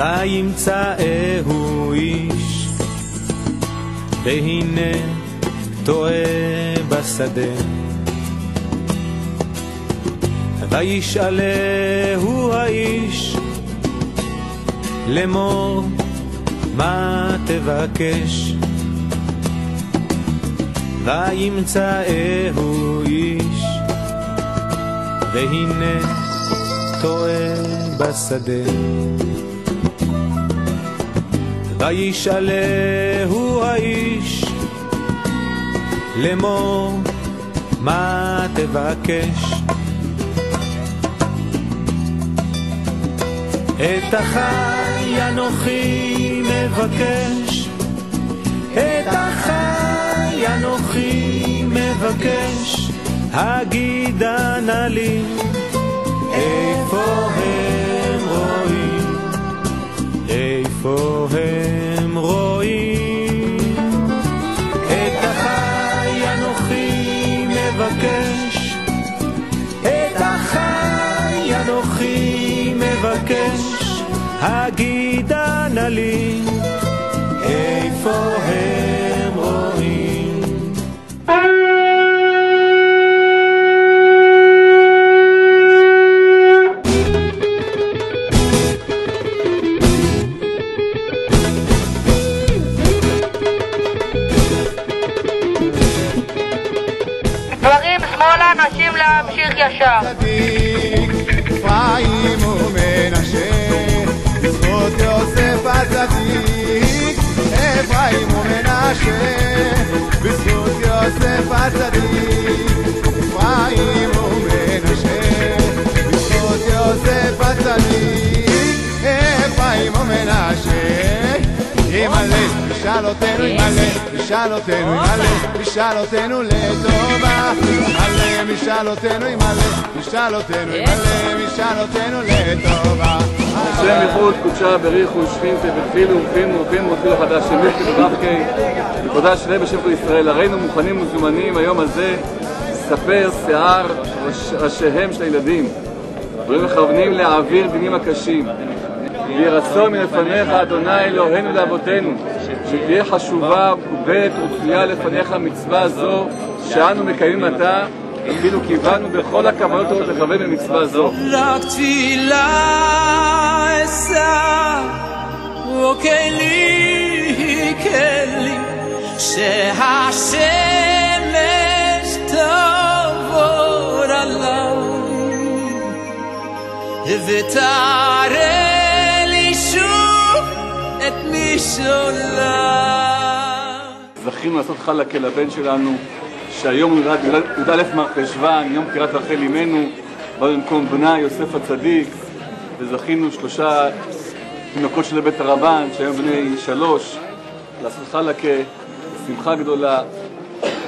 די ימצאהו איש, והנה טועה בשדה. וישאלהו האיש לאמור, מה תבקש? וימצאהו איש, והנה טועה בשדה. וישאלהו האיש לאמור, מה תבקש? את החי אנוכי מבקש, את החי אנוכי מבקש, הגידה נא לי איפה הם רואים, איפה הם רואים. את החי אנוכי מבקש, את החי אנוכי מבקש, הגידה נא לי איפה הם רואים. דברים שמאלה, נשים להמשיך ישר. אפרים ומנשה, בזכות יוסף הצדיק. אפרים ומנשה, בזכות יוסף הצדיק. אפרים ומנשה, בזכות יוסף הצדיק. אפרים ומנשה, ימלא משאלותינו, ימלא משאלותינו, ימלא משאלותינו לטובה. ימלא משאלותינו, ימלא משאלותינו, ימלא משאלותינו לטובה. השם יחוד קודשה בריחו שכינתה בתפילו ופינו ופינו ותפילו חדש שמית כתובחקי ותודה שרי בשם כל ישראל. הרינו מוכנים ומזומנים היום הזה ספר שיער ראשיהם של הילדים, דברים מכוונים להעביר דינים הקשים. יהי רצון מלפניך אדוני אלוהינו לאבותינו, שתהיה חשובה ומקובלת וצפויה לפניך מצווה זו שאנו מקיימים עתה, אפילו כיוונו בכל הכוונות טובות לכוון במצווה זו. רק תפילה אשא וכלי כלי, שהשמש תעבור עליי ותראה לי שוב את משולה. זכינו לעשות חלקה לבן שלנו, שהיום נולד י"א מרחשוון, יום פטירת רחל אמנו, בא במקום בנה יוסף הצדיק, וזכינו 3 תינוקות של בית הרבן, שהיום בני 3, לעשות חלקה, שמחה גדולה,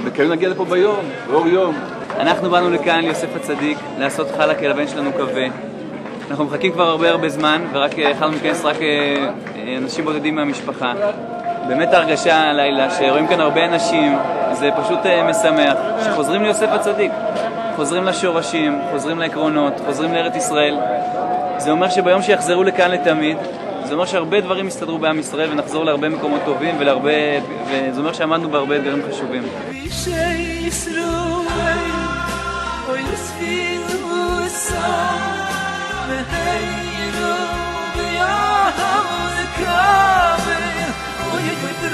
מקווים להגיע לפה ביום, באור יום. אנחנו באנו לכאן ליוסף הצדיק, לעשות חלקה לבן שלנו קווה. אנחנו מחכים כבר הרבה זמן, ורק יכלנו להיכנס רק אנשים בודדים מהמשפחה. באמת הרגשה הלילה שרואים כאן הרבה אנשים, זה פשוט משמח, שחוזרים ליוסף הצדיק, חוזרים לשורשים, חוזרים לעקרונות, חוזרים לארץ ישראל. זה אומר שביום שיחזרו לכאן לתמיד, זה אומר שהרבה דברים יסתדרו בעם ישראל ונחזור להרבה מקומות טובים וזה אומר שעמדנו בהרבה דברים חשובים.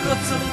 Rotsen,